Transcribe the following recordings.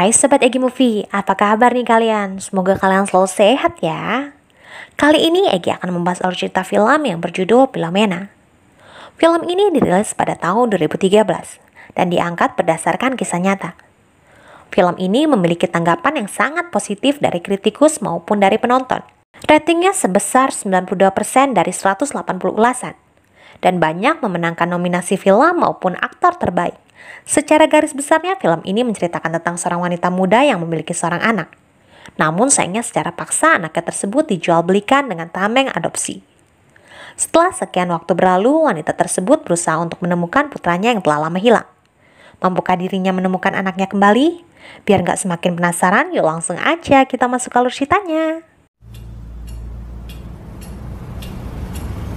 Hai Sobat Egi Movie, apa kabar nih kalian? Semoga kalian selalu sehat ya. Kali ini Egi akan membahas alur cerita film yang berjudul Philomena. Film ini dirilis pada tahun 2013 dan diangkat berdasarkan kisah nyata. Film ini memiliki tanggapan yang sangat positif dari kritikus maupun dari penonton. Ratingnya sebesar 92% dari 180 ulasan dan banyak memenangkan nominasi film maupun aktor terbaik. Secara garis besarnya, film ini menceritakan tentang seorang wanita muda yang memiliki seorang anak. Namun sayangnya secara paksa anaknya tersebut dijual belikan dengan tameng adopsi. Setelah sekian waktu berlalu, wanita tersebut berusaha untuk menemukan putranya yang telah lama hilang. Mampukah dirinya menemukan anaknya kembali? Biar nggak semakin penasaran, yuk langsung aja kita masuk ke alur ceritanya.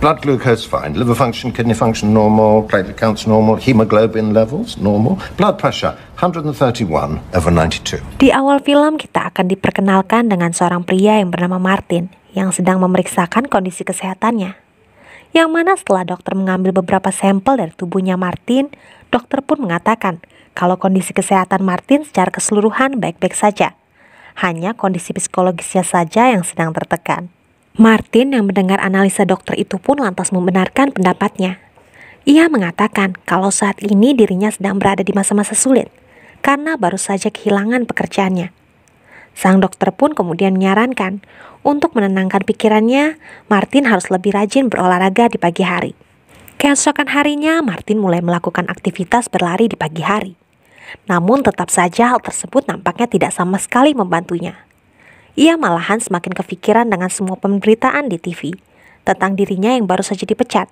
Blood glucose fine, liver function, kidney function normal, platelet counts normal, hemoglobin levels normal, blood pressure 131/92. Di awal film kita akan diperkenalkan dengan seorang pria yang bernama Martin yang sedang memeriksakan kondisi kesehatannya. Yang mana setelah dokter mengambil beberapa sampel dari tubuhnya Martin, dokter pun mengatakan kalau kondisi kesehatan Martin secara keseluruhan baik-baik saja. Hanya kondisi psikologisnya saja yang sedang tertekan. Martin yang mendengar analisa dokter itu pun lantas membenarkan pendapatnya. Ia mengatakan kalau saat ini dirinya sedang berada di masa-masa sulit karena baru saja kehilangan pekerjaannya. Sang dokter pun kemudian menyarankan untuk menenangkan pikirannya, Martin harus lebih rajin berolahraga di pagi hari. Keesokan harinya, Martin mulai melakukan aktivitas berlari di pagi hari. Namun tetap saja hal tersebut nampaknya tidak sama sekali membantunya. Ia malahan semakin kepikiran dengan semua pemberitaan di TV tentang dirinya yang baru saja dipecat.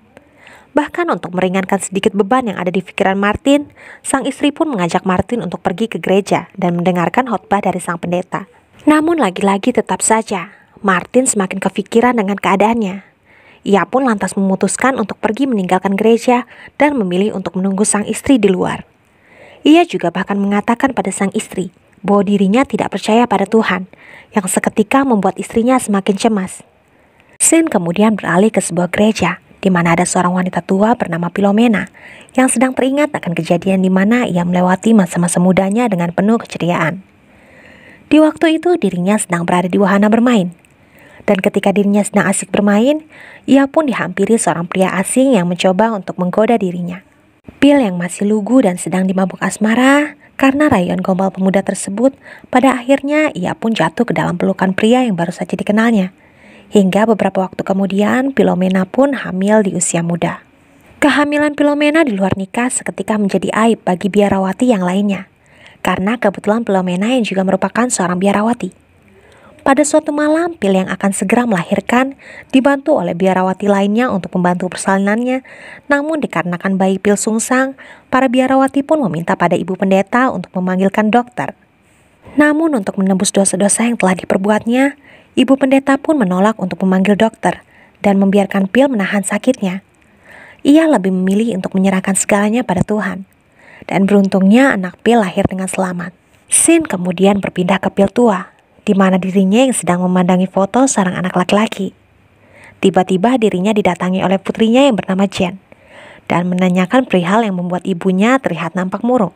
Bahkan untuk meringankan sedikit beban yang ada di pikiran Martin, sang istri pun mengajak Martin untuk pergi ke gereja dan mendengarkan khotbah dari sang pendeta. Namun lagi-lagi tetap saja, Martin semakin kepikiran dengan keadaannya. Ia pun lantas memutuskan untuk pergi meninggalkan gereja dan memilih untuk menunggu sang istri di luar. Ia juga bahkan mengatakan pada sang istri bahwa dirinya tidak percaya pada Tuhan, yang seketika membuat istrinya semakin cemas. Scene kemudian beralih ke sebuah gereja, di mana ada seorang wanita tua bernama Philomena, yang sedang teringat akan kejadian di mana ia melewati masa-masa mudanya dengan penuh keceriaan. Di waktu itu dirinya sedang berada di wahana bermain, dan ketika dirinya sedang asik bermain, ia pun dihampiri seorang pria asing yang mencoba untuk menggoda dirinya. Phil yang masih lugu dan sedang dimabuk asmara karena rayuan gombal pemuda tersebut, pada akhirnya ia pun jatuh ke dalam pelukan pria yang baru saja dikenalnya. Hingga beberapa waktu kemudian, Philomena pun hamil di usia muda. Kehamilan Philomena di luar nikah seketika menjadi aib bagi biarawati yang lainnya, karena kebetulan Philomena yang juga merupakan seorang biarawati. Pada suatu malam, Phil yang akan segera melahirkan dibantu oleh biarawati lainnya untuk membantu persalinannya. Namun dikarenakan bayi Phil sungsang, para biarawati pun meminta pada ibu pendeta untuk memanggilkan dokter. Namun untuk menembus dosa-dosa yang telah diperbuatnya, ibu pendeta pun menolak untuk memanggil dokter dan membiarkan Phil menahan sakitnya. Ia lebih memilih untuk menyerahkan segalanya pada Tuhan. Dan beruntungnya anak Phil lahir dengan selamat. Scene kemudian berpindah ke Phil tua, di mana dirinya yang sedang memandangi foto seorang anak laki-laki. Tiba-tiba dirinya didatangi oleh putrinya yang bernama Jen dan menanyakan perihal yang membuat ibunya terlihat nampak murung.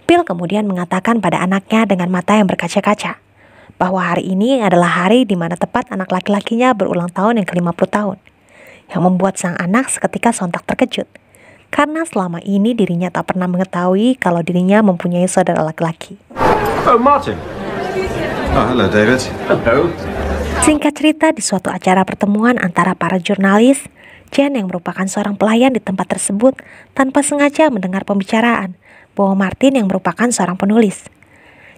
Phil kemudian mengatakan pada anaknya dengan mata yang berkaca-kaca bahwa hari ini adalah hari di mana tepat anak laki-lakinya berulang tahun yang ke-50 tahun, yang membuat sang anak seketika sontak terkejut karena selama ini dirinya tak pernah mengetahui kalau dirinya mempunyai saudara laki-laki. Oh, Martin. Oh, hello, David. Hello. Singkat cerita, di suatu acara pertemuan antara para jurnalis, Jen yang merupakan seorang pelayan di tempat tersebut tanpa sengaja mendengar pembicaraan bahwa Martin yang merupakan seorang penulis.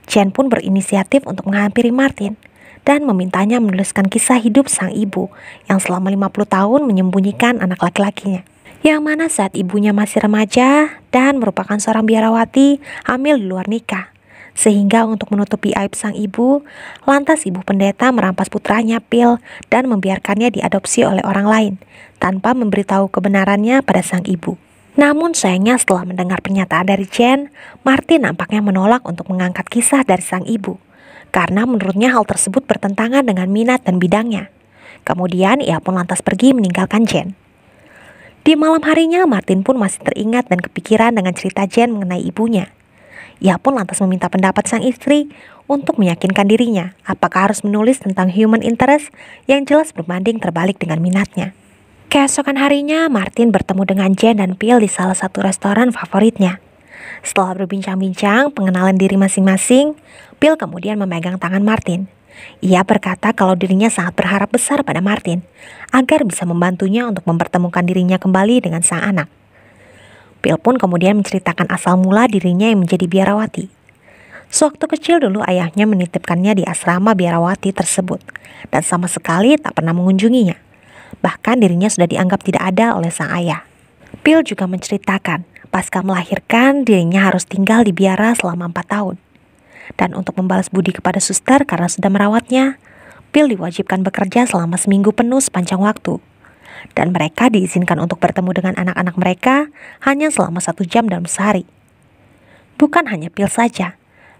Jen pun berinisiatif untuk menghampiri Martin dan memintanya menuliskan kisah hidup sang ibu yang selama 50 tahun menyembunyikan anak laki-lakinya. Yang mana saat ibunya masih remaja dan merupakan seorang biarawati hamil di luar nikah. Sehingga untuk menutupi aib sang ibu, lantas ibu pendeta merampas putranya Phil dan membiarkannya diadopsi oleh orang lain, tanpa memberitahu kebenarannya pada sang ibu. Namun sayangnya setelah mendengar pernyataan dari Jen, Martin nampaknya menolak untuk mengangkat kisah dari sang ibu, karena menurutnya hal tersebut bertentangan dengan minat dan bidangnya. Kemudian ia pun lantas pergi meninggalkan Jen. Di malam harinya, Martin pun masih teringat dan kepikiran dengan cerita Jen mengenai ibunya. Ia pun lantas meminta pendapat sang istri untuk meyakinkan dirinya apakah harus menulis tentang human interest yang jelas berbanding terbalik dengan minatnya. Keesokan harinya, Martin bertemu dengan Jane dan Bill di salah satu restoran favoritnya. Setelah berbincang-bincang pengenalan diri masing-masing, Bill kemudian memegang tangan Martin. Ia berkata kalau dirinya sangat berharap besar pada Martin agar bisa membantunya untuk mempertemukan dirinya kembali dengan sang anak. Bill pun kemudian menceritakan asal mula dirinya yang menjadi biarawati. Sewaktu kecil dulu ayahnya menitipkannya di asrama biarawati tersebut dan sama sekali tak pernah mengunjunginya. Bahkan dirinya sudah dianggap tidak ada oleh sang ayah. Bill juga menceritakan pasca melahirkan dirinya harus tinggal di biara selama 4 tahun. Dan untuk membalas budi kepada suster karena sudah merawatnya, Bill diwajibkan bekerja selama seminggu penuh sepanjang waktu. Dan mereka diizinkan untuk bertemu dengan anak-anak mereka hanya selama 1 jam dalam sehari. Bukan hanya Bill saja,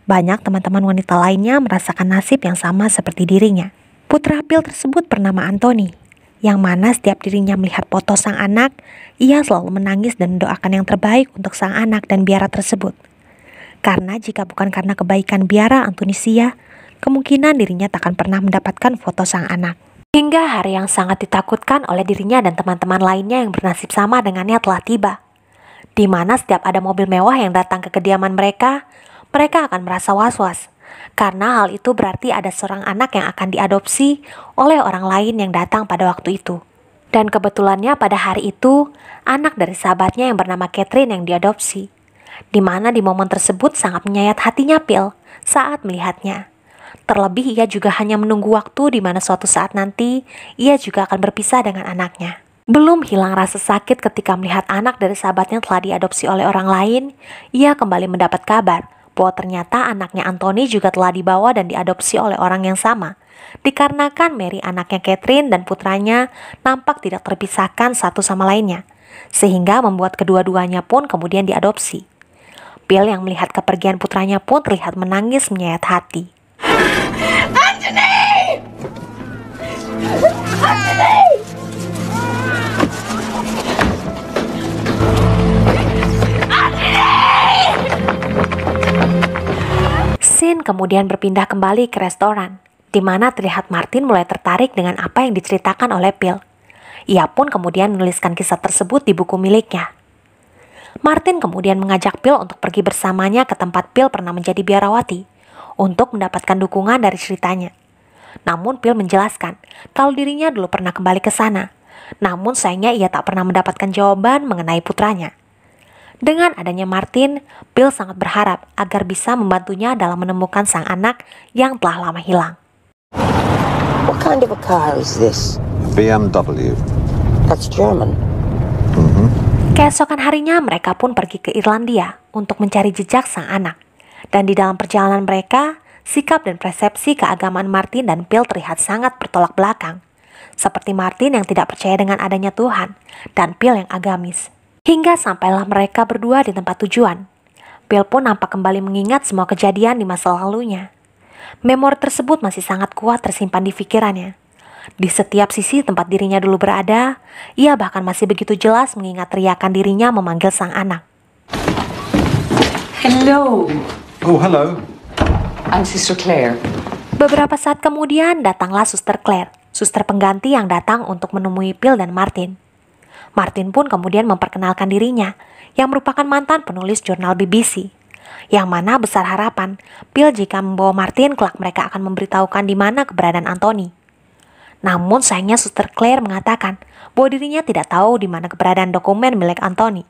banyak teman-teman wanita lainnya merasakan nasib yang sama seperti dirinya. Putra Bill tersebut bernama Anthony, yang mana setiap dirinya melihat foto sang anak, ia selalu menangis dan mendoakan yang terbaik untuk sang anak dan biara tersebut. Karena jika bukan karena kebaikan biara Antonisia, kemungkinan dirinya tak akan pernah mendapatkan foto sang anak. Hingga hari yang sangat ditakutkan oleh dirinya dan teman-teman lainnya yang bernasib sama dengannya telah tiba. Di mana setiap ada mobil mewah yang datang ke kediaman mereka akan merasa was-was. Karena hal itu berarti ada seorang anak yang akan diadopsi oleh orang lain yang datang pada waktu itu. Dan kebetulannya pada hari itu, anak dari sahabatnya yang bernama Catherine yang diadopsi. Di mana di momen tersebut sangat menyayat hatinya Bill saat melihatnya. Terlebih ia juga hanya menunggu waktu di mana suatu saat nanti ia juga akan berpisah dengan anaknya. Belum hilang rasa sakit ketika melihat anak dari sahabatnya telah diadopsi oleh orang lain, ia kembali mendapat kabar bahwa ternyata anaknya Anthony juga telah dibawa dan diadopsi oleh orang yang sama. Dikarenakan Mary anaknya Catherine dan putranya nampak tidak terpisahkan satu sama lainnya, sehingga membuat kedua-duanya pun kemudian diadopsi. Bill yang melihat kepergian putranya pun terlihat menangis menyayat hati. Anthony! Anthony! Scene kemudian berpindah kembali ke restoran, di mana terlihat Martin mulai tertarik dengan apa yang diceritakan oleh Bill. Ia pun kemudian menuliskan kisah tersebut di buku miliknya. Martin kemudian mengajak Bill untuk pergi bersamanya ke tempat Bill pernah menjadi biarawati, untuk mendapatkan dukungan dari ceritanya. Namun Bill menjelaskan kalau dirinya dulu pernah kembali ke sana, namun sayangnya ia tak pernah mendapatkan jawaban mengenai putranya. Dengan adanya Martin, Bill sangat berharap agar bisa membantunya dalam menemukan sang anak yang telah lama hilang. What kind of a car is this? BMW. That's German. Keesokan harinya mereka pun pergi ke Irlandia untuk mencari jejak sang anak. Dan di dalam perjalanan mereka, sikap dan persepsi keagamaan Martin dan Bill terlihat sangat bertolak belakang. Seperti Martin yang tidak percaya dengan adanya Tuhan, dan Bill yang agamis. Hingga sampailah mereka berdua di tempat tujuan. Bill pun nampak kembali mengingat semua kejadian di masa lalunya. Memori tersebut masih sangat kuat tersimpan di pikirannya. Di setiap sisi tempat dirinya dulu berada, ia bahkan masih begitu jelas mengingat teriakan dirinya memanggil sang anak. Hello. Oh, hello. I'm Sister Claire. Beberapa saat kemudian datanglah Suster Claire, suster pengganti yang datang untuk menemui Bill dan Martin. Martin pun kemudian memperkenalkan dirinya, yang merupakan mantan penulis jurnal BBC, yang mana besar harapan Bill jika membawa Martin kelak mereka akan memberitahukan di mana keberadaan Anthony. Namun sayangnya Suster Claire mengatakan bahwa dirinya tidak tahu di mana keberadaan dokumen milik Anthony,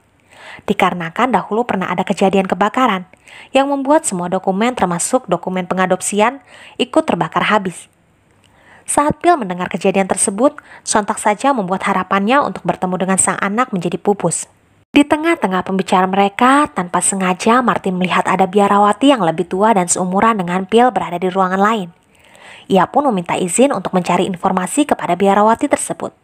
dikarenakan dahulu pernah ada kejadian kebakaran yang membuat semua dokumen termasuk dokumen pengadopsian ikut terbakar habis. Saat Bill mendengar kejadian tersebut, sontak saja membuat harapannya untuk bertemu dengan sang anak menjadi pupus. Di tengah-tengah pembicaraan mereka, tanpa sengaja Martin melihat ada biarawati yang lebih tua dan seumuran dengan Bill berada di ruangan lain. Ia pun meminta izin untuk mencari informasi kepada biarawati tersebut.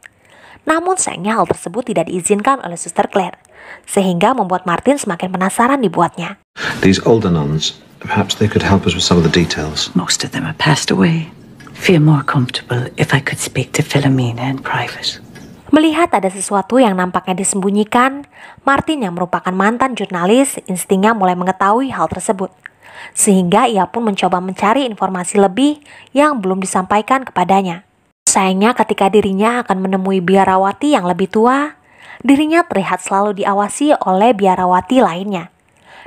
Namun sayangnya hal tersebut tidak diizinkan oleh Suster Claire, sehingga membuat Martin semakin penasaran dibuatnya. These older nuns, perhaps they could help us with some of the details. Most of them have passed away. Feel more comfortable if I could speak to Philomena in private. Melihat ada sesuatu yang nampaknya disembunyikan, Martin yang merupakan mantan jurnalis instingnya mulai mengetahui hal tersebut. Sehingga ia pun mencoba mencari informasi lebih yang belum disampaikan kepadanya. Sayangnya ketika dirinya akan menemui biarawati yang lebih tua, dirinya terlihat selalu diawasi oleh biarawati lainnya.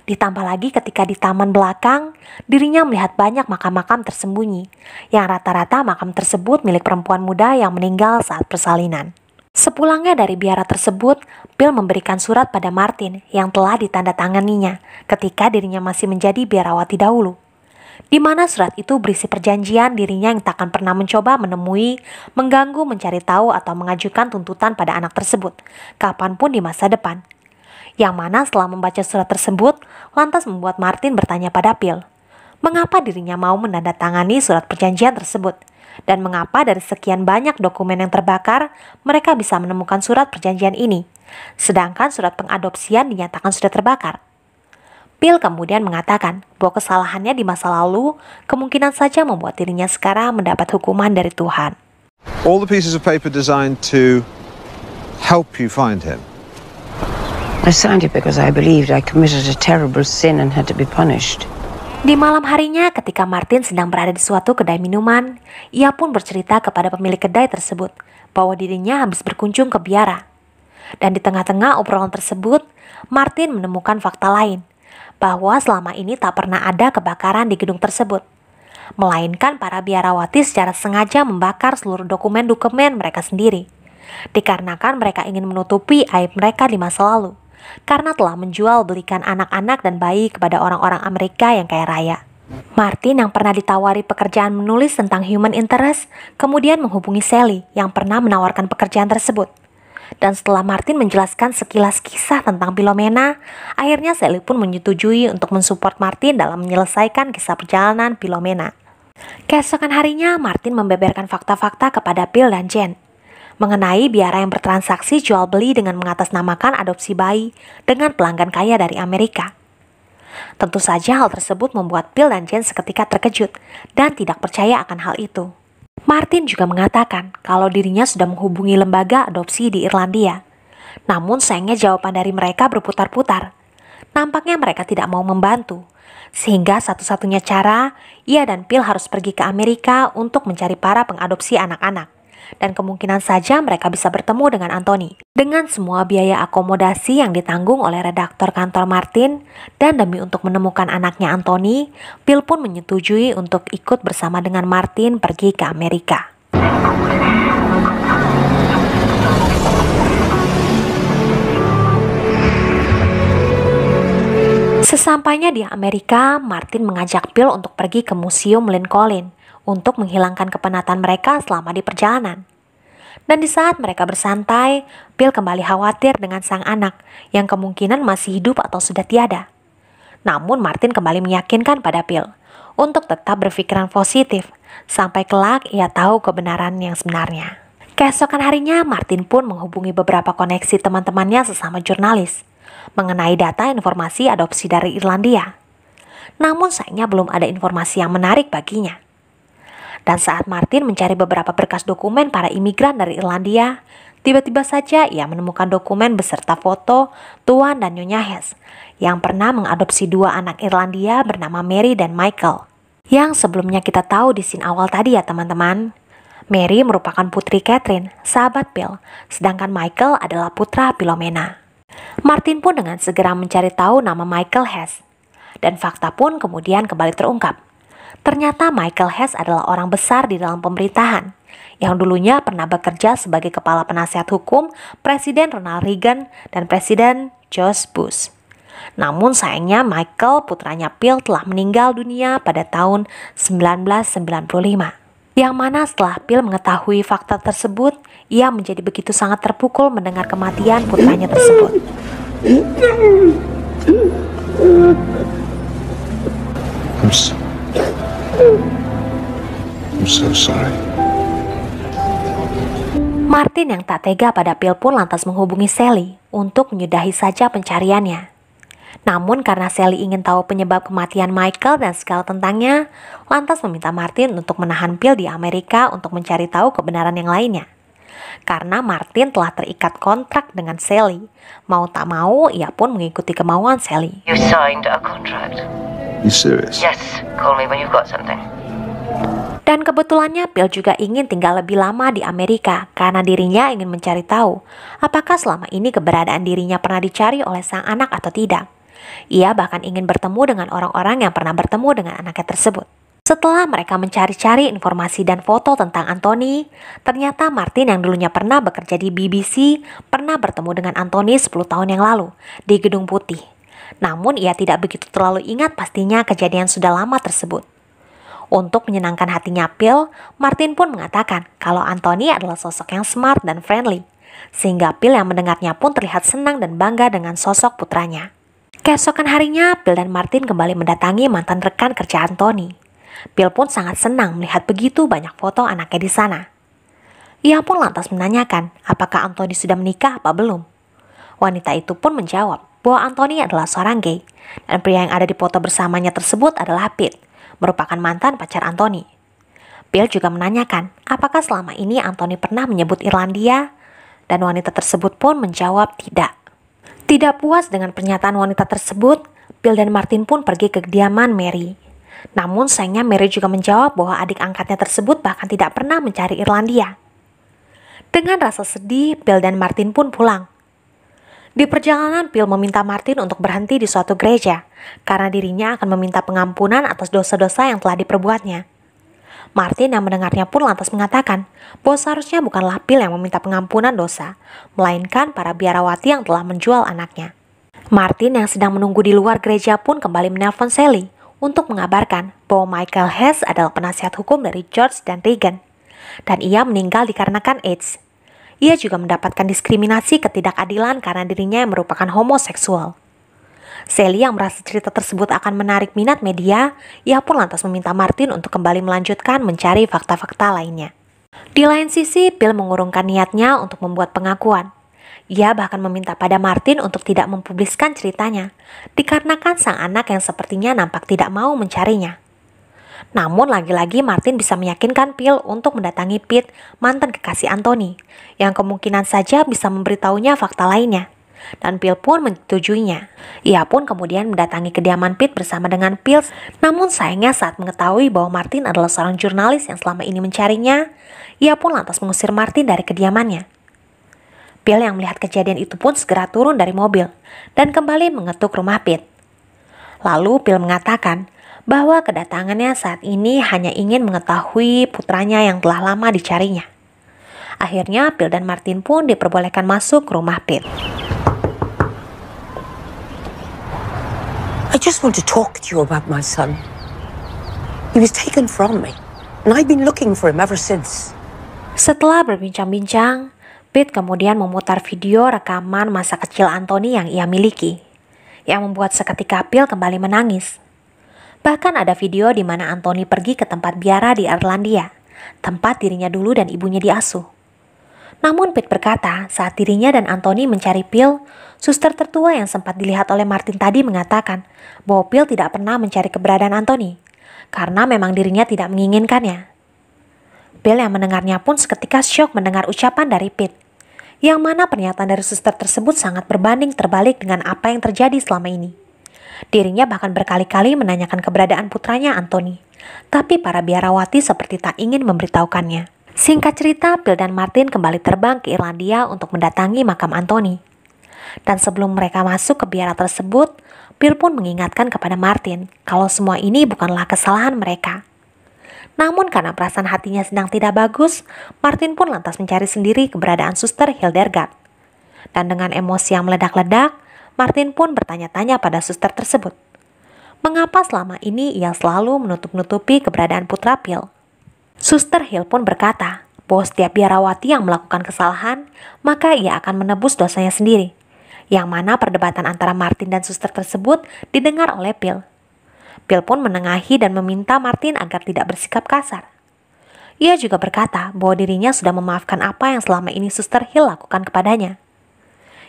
Ditambah lagi ketika di taman belakang, dirinya melihat banyak makam-makam tersembunyi, yang rata-rata makam tersebut milik perempuan muda yang meninggal saat persalinan. Sepulangnya dari biara tersebut, Bill memberikan surat pada Martin yang telah ditandatanganinya ketika dirinya masih menjadi biarawati dahulu, di mana surat itu berisi perjanjian dirinya yang tak akan pernah mencoba menemui, mengganggu, mencari tahu atau mengajukan tuntutan pada anak tersebut, kapanpun di masa depan. Yang mana setelah membaca surat tersebut, lantas membuat Martin bertanya pada Bill, mengapa dirinya mau menandatangani surat perjanjian tersebut? Dan mengapa dari sekian banyak dokumen yang terbakar, mereka bisa menemukan surat perjanjian ini, sedangkan surat pengadopsian dinyatakan sudah terbakar. Bill kemudian mengatakan bahwa kesalahannya di masa lalu kemungkinan saja membuat dirinya sekarang mendapat hukuman dari Tuhan. All the pieces of paper designed to help you find him. I signed it because I believed I committed a terrible sin and had to be punished. Di malam harinya ketika Martin sedang berada di suatu kedai minuman, ia pun bercerita kepada pemilik kedai tersebut bahwa dirinya habis berkunjung ke biara. Dan di tengah-tengah obrolan tersebut, Martin menemukan fakta lain, bahwa selama ini tak pernah ada kebakaran di gedung tersebut, melainkan para biarawati secara sengaja membakar seluruh dokumen-dokumen mereka sendiri, dikarenakan mereka ingin menutupi aib mereka di masa lalu, karena telah menjual belikan anak-anak dan bayi kepada orang-orang Amerika yang kaya raya. Martin yang pernah ditawari pekerjaan menulis tentang human interest, kemudian menghubungi Sally yang pernah menawarkan pekerjaan tersebut. Dan setelah Martin menjelaskan sekilas kisah tentang Philomena, akhirnya Sally pun menyetujui untuk mensupport Martin dalam menyelesaikan kisah perjalanan Philomena. Keesokan harinya, Martin membeberkan fakta-fakta kepada Bill dan Jen mengenai biara yang bertransaksi jual beli dengan mengatasnamakan adopsi bayi dengan pelanggan kaya dari Amerika. Tentu saja hal tersebut membuat Bill dan Jen seketika terkejut dan tidak percaya akan hal itu. Martin juga mengatakan kalau dirinya sudah menghubungi lembaga adopsi di Irlandia. Namun sayangnya jawaban dari mereka berputar-putar. Nampaknya mereka tidak mau membantu. Sehingga satu-satunya cara, ia dan Bill harus pergi ke Amerika untuk mencari para pengadopsi anak-anak. Dan kemungkinan saja mereka bisa bertemu dengan Anthony. Dengan semua biaya akomodasi yang ditanggung oleh redaktor kantor Martin, dan demi untuk menemukan anaknya Anthony, Bill pun menyetujui untuk ikut bersama dengan Martin pergi ke Amerika. Sesampainya di Amerika, Martin mengajak Bill untuk pergi ke Museum Lincoln untuk menghilangkan kepenatan mereka selama di perjalanan. Dan di saat mereka bersantai, Bill kembali khawatir dengan sang anak yang kemungkinan masih hidup atau sudah tiada. Namun Martin kembali meyakinkan pada Bill untuk tetap berpikiran positif sampai kelak ia tahu kebenaran yang sebenarnya. Keesokan harinya, Martin pun menghubungi beberapa koneksi teman-temannya sesama jurnalis mengenai data informasi adopsi dari Irlandia. Namun sayangnya belum ada informasi yang menarik baginya. Dan saat Martin mencari beberapa berkas dokumen para imigran dari Irlandia, tiba-tiba saja ia menemukan dokumen beserta foto Tuan dan Nyonya Hess yang pernah mengadopsi dua anak Irlandia bernama Mary dan Michael. Yang sebelumnya kita tahu di scene awal tadi ya teman-teman. Mary merupakan putri Catherine, sahabat Bill, sedangkan Michael adalah putra Philomena. Martin pun dengan segera mencari tahu nama Michael Hess. Dan fakta pun kemudian kembali terungkap. Ternyata Michael Hess adalah orang besar di dalam pemerintahan, yang dulunya pernah bekerja sebagai kepala penasihat hukum Presiden Ronald Reagan dan Presiden George Bush. Namun sayangnya Michael, putranya Bill, telah meninggal dunia pada tahun 1995. Yang mana setelah Bill mengetahui fakta tersebut, ia menjadi begitu sangat terpukul mendengar kematian putranya tersebut. I'm so sorry. Martin yang tak tega pada Bill pun lantas menghubungi Sally untuk menyudahi saja pencariannya. Namun karena Sally ingin tahu penyebab kematian Michael dan segala tentangnya, lantas meminta Martin untuk menahan Bill di Amerika untuk mencari tahu kebenaran yang lainnya. Karena Martin telah terikat kontrak dengan Sally. Mau tak mau, ia pun mengikuti kemauan Sally. You signed a contract. You serious? Yes, call me when you've got something. Dan kebetulannya Bill juga ingin tinggal lebih lama di Amerika karena dirinya ingin mencari tahu apakah selama ini keberadaan dirinya pernah dicari oleh sang anak atau tidak. Ia bahkan ingin bertemu dengan orang-orang yang pernah bertemu dengan anaknya tersebut. Setelah mereka mencari-cari informasi dan foto tentang Anthony, ternyata Martin yang dulunya pernah bekerja di BBC pernah bertemu dengan Anthony 10 tahun yang lalu di Gedung Putih. Namun ia tidak begitu terlalu ingat pastinya kejadian sudah lama tersebut. Untuk menyenangkan hatinya Bill, Martin pun mengatakan kalau Anthony adalah sosok yang smart dan friendly, sehingga Bill yang mendengarnya pun terlihat senang dan bangga dengan sosok putranya. Keesokan harinya, Bill dan Martin kembali mendatangi mantan rekan kerja Anthony. Bill pun sangat senang melihat begitu banyak foto anaknya di sana. Ia pun lantas menanyakan apakah Anthony sudah menikah apa belum. Wanita itu pun menjawab bahwa Anthony adalah seorang gay, dan pria yang ada di foto bersamanya tersebut adalah Pete, merupakan mantan pacar Anthony. Bill juga menanyakan apakah selama ini Anthony pernah menyebut Irlandia, dan wanita tersebut pun menjawab tidak. Tidak puas dengan pernyataan wanita tersebut, Bill dan Martin pun pergi ke kediaman Mary. Namun sayangnya Mary juga menjawab bahwa adik angkatnya tersebut bahkan tidak pernah mencari Irlandia. Dengan rasa sedih, Bill dan Martin pun pulang. Di perjalanan, Bill meminta Martin untuk berhenti di suatu gereja, karena dirinya akan meminta pengampunan atas dosa-dosa yang telah diperbuatnya. Martin yang mendengarnya pun lantas mengatakan bahwa seharusnya bukanlah Bill yang meminta pengampunan dosa, melainkan para biarawati yang telah menjual anaknya. Martin yang sedang menunggu di luar gereja pun kembali menelpon Sally untuk mengabarkan bahwa Michael Hess adalah penasihat hukum dari George dan Regan, dan ia meninggal dikarenakan AIDS. Ia juga mendapatkan diskriminasi ketidakadilan karena dirinya yang merupakan homoseksual. Sally yang merasa cerita tersebut akan menarik minat media, ia pun lantas meminta Martin untuk kembali melanjutkan mencari fakta-fakta lainnya. Di lain sisi, Bill mengurungkan niatnya untuk membuat pengakuan. Ia bahkan meminta pada Martin untuk tidak mempubliskan ceritanya, dikarenakan sang anak yang sepertinya nampak tidak mau mencarinya. Namun lagi-lagi Martin bisa meyakinkan Bill untuk mendatangi Pete, mantan kekasih Anthony, yang kemungkinan saja bisa memberitahunya fakta lainnya. Dan Bill pun menyetujuinya. Ia pun kemudian mendatangi kediaman Pete bersama dengan Bill, namun sayangnya saat mengetahui bahwa Martin adalah seorang jurnalis yang selama ini mencarinya, ia pun lantas mengusir Martin dari kediamannya. Bill yang melihat kejadian itu pun segera turun dari mobil dan kembali mengetuk rumah Pete. Lalu Bill mengatakan bahwa kedatangannya saat ini hanya ingin mengetahui putranya yang telah lama dicarinya. Akhirnya Bill dan Martin pun diperbolehkan masuk ke rumah Pete. I just want to talk to you about my son. He was taken from me, and I've been looking for him ever since. Setelah berbincang-bincang, Pete kemudian memutar video rekaman masa kecil Anthony yang ia miliki, yang membuat seketika Bill kembali menangis. Bahkan ada video di mana Anthony pergi ke tempat biara di Irlandia, tempat dirinya dulu dan ibunya diasuh. Namun Pete berkata saat dirinya dan Anthony mencari Bill, suster tertua yang sempat dilihat oleh Martin tadi mengatakan bahwa Bill tidak pernah mencari keberadaan Anthony, karena memang dirinya tidak menginginkannya. Bill yang mendengarnya pun seketika syok mendengar ucapan dari Pete, yang mana pernyataan dari suster tersebut sangat berbanding terbalik dengan apa yang terjadi selama ini. Dirinya bahkan berkali-kali menanyakan keberadaan putranya Anthony, tapi para biarawati seperti tak ingin memberitahukannya. Singkat cerita, Bill dan Martin kembali terbang ke Irlandia untuk mendatangi makam Anthony. Dan sebelum mereka masuk ke biara tersebut, Bill pun mengingatkan kepada Martin kalau semua ini bukanlah kesalahan mereka. Namun karena perasaan hatinya sedang tidak bagus, Martin pun lantas mencari sendiri keberadaan suster Hildegard. Dan dengan emosi yang meledak-ledak, Martin pun bertanya-tanya pada suster tersebut, mengapa selama ini ia selalu menutup-nutupi keberadaan putra Bill. Suster Hill pun berkata bahwa setiap biarawati yang melakukan kesalahan, maka ia akan menebus dosanya sendiri, yang mana perdebatan antara Martin dan suster tersebut didengar oleh Bill. Bill pun menengahi dan meminta Martin agar tidak bersikap kasar. Ia juga berkata bahwa dirinya sudah memaafkan apa yang selama ini suster Hill lakukan kepadanya.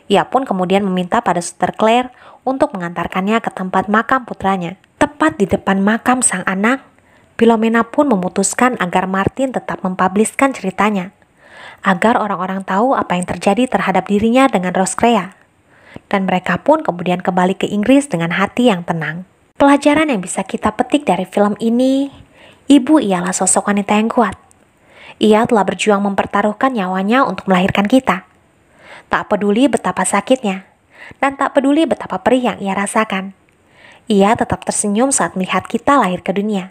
Ia pun kemudian meminta pada suster Claire untuk mengantarkannya ke tempat makam putranya. Tepat di depan makam sang anak, Philomena pun memutuskan agar Martin tetap mempubliskan ceritanya, agar orang-orang tahu apa yang terjadi terhadap dirinya dengan Roscrea. Dan mereka pun kemudian kembali ke Inggris dengan hati yang tenang. Pelajaran yang bisa kita petik dari film ini, ibu ialah sosok wanita yang kuat. Ia telah berjuang mempertaruhkan nyawanya untuk melahirkan kita. Tak peduli betapa sakitnya, dan tak peduli betapa perih yang ia rasakan. Ia tetap tersenyum saat melihat kita lahir ke dunia.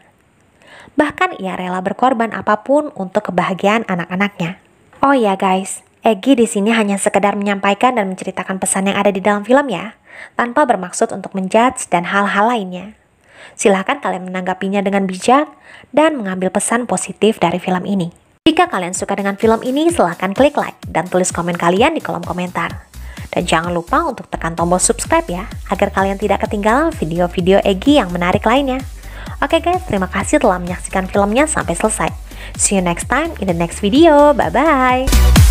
Bahkan ia rela berkorban apapun untuk kebahagiaan anak-anaknya. Oh ya guys, Egy di sini hanya sekedar menyampaikan dan menceritakan pesan yang ada di dalam film ya, tanpa bermaksud untuk menjudge dan hal-hal lainnya. Silahkan kalian menanggapinya dengan bijak dan mengambil pesan positif dari film ini. Jika kalian suka dengan film ini, silahkan klik like dan tulis komen kalian di kolom komentar. Dan jangan lupa untuk tekan tombol subscribe ya, agar kalian tidak ketinggalan video-video Egy yang menarik lainnya. Oke guys, terima kasih telah menyaksikan filmnya sampai selesai. See you next time in the next video. Bye-bye.